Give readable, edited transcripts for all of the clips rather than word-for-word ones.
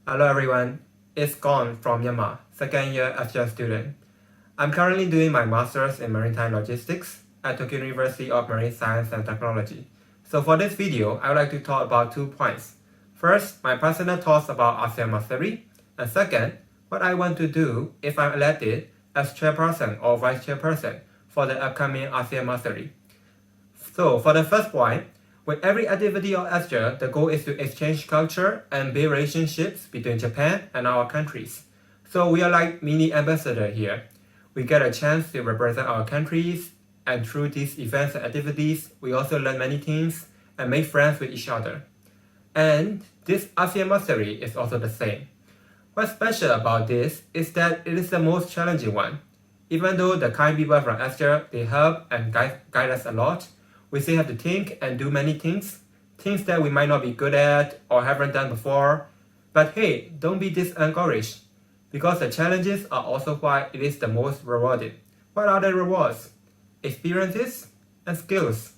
Hello everyone, it's Gon from Myanmar, second year ASEAN student. I'm currently doing my master's in maritime logistics at Tokyo University of Marine Science and Technology. So for this video, I would like to talk about 2 points. First, my personal thoughts about ASEAN Matsuri, and second, what I want to do if I'm elected as chairperson or vice chairperson for the upcoming ASEAN Matsuri. So for the first point, with every activity of ASEAN, the goal is to exchange culture and build relationships between Japan and our countries. So we are like mini ambassador here. We get a chance to represent our countries, and through these events and activities, we also learn many things and make friends with each other. And this ASEAN Matsuri is also the same. What's special about this is that it is the most challenging one. Even though the kind people from ASEAN, they help and guide us a lot, we still have to think and do many things that we might not be good at or haven't done before. But hey, don't be discouraged, because the challenges are also why it is the most rewarding. What are the rewards? Experiences and skills.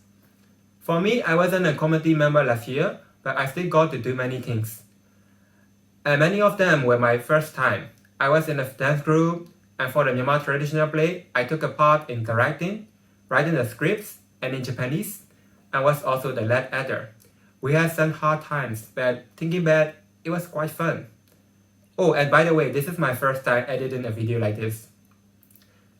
For me, I wasn't a committee member last year, but I still got to do many things. And many of them were my first time. I was in a dance group, and for the Myanmar traditional play, I took a part in directing, writing the scripts, and in Japanese, and was also the lead actor. We had some hard times, but thinking back, it was quite fun. Oh, and by the way, this is my first time editing a video like this.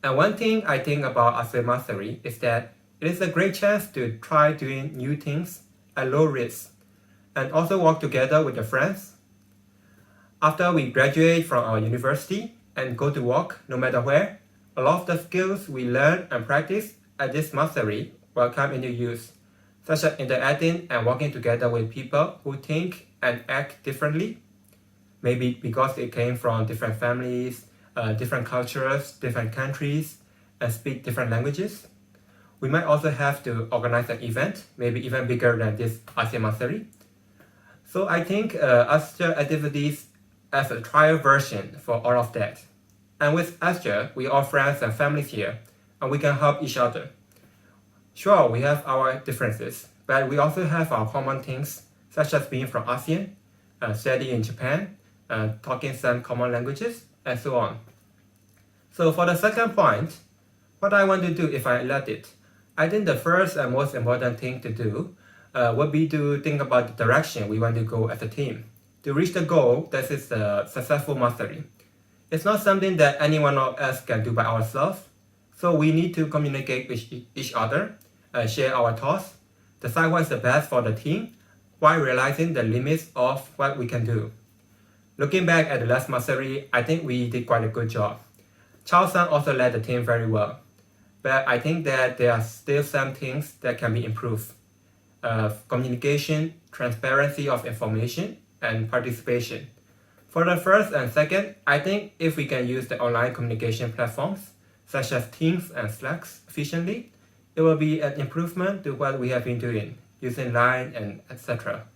And one thing I think about ASEAN Matsuri is that it is a great chance to try doing new things at low risk, and also work together with your friends. After we graduate from our university and go to work, no matter where, a lot of the skills we learn and practice at this Matsuri will come into use, such as interacting and working together with people who think and act differently. Maybe because they came from different families, different cultures, different countries, and speak different languages. We might also have to organize an event, maybe even bigger than this ASEAN Matsuri. So I think ASEAN activities as a trial version for all of that. And with ASEAN, we are friends and families here, and we can help each other. Sure, we have our differences, but we also have our common things, such as being from ASEAN, studying in Japan, talking some common languages, and so on. So for the second point, what I want to do if I elected, I think the first and most important thing to do would be to think about the direction we want to go as a team. To reach the goal, that is a successful mastery. It's not something that any one of us can do by ourselves, so we need to communicate with each other, share our thoughts, decide what is the best for the team, while realizing the limits of what we can do. Looking back at the last Matsuri, I think we did quite a good job. Charles-san also led the team very well, but I think that there are still some things that can be improved. Communication, transparency of information, and participation. For the first and second, I think if we can use the online communication platforms, such as Teams and Slack, efficiently, it will be an improvement to what we have been doing, using Line and etc.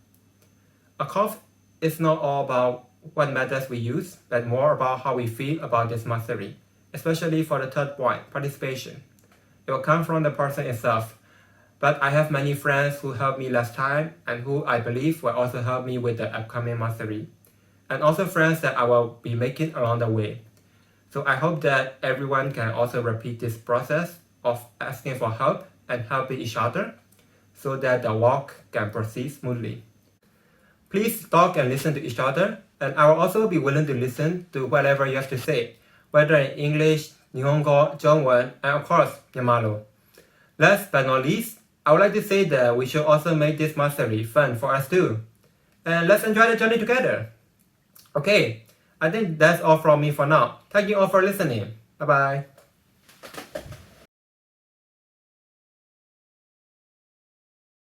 Of course, it's not all about what methods we use, but more about how we feel about this mastery, especially for the third point, participation. It will come from the person itself, but I have many friends who helped me last time and who I believe will also help me with the upcoming mastery, and also friends that I will be making along the way. So I hope that everyone can also repeat this process of asking for help and helping each other so that the work can proceed smoothly. Please talk and listen to each other, and I will also be willing to listen to whatever you have to say, whether in English, Nihongo, Zhongwen, and of course, Yamalo. Last but not least, I would like to say that we should also make this mastery fun for us too. And let's enjoy the journey together. Okay, I think that's all from me for now. Thank you all for listening. Bye bye.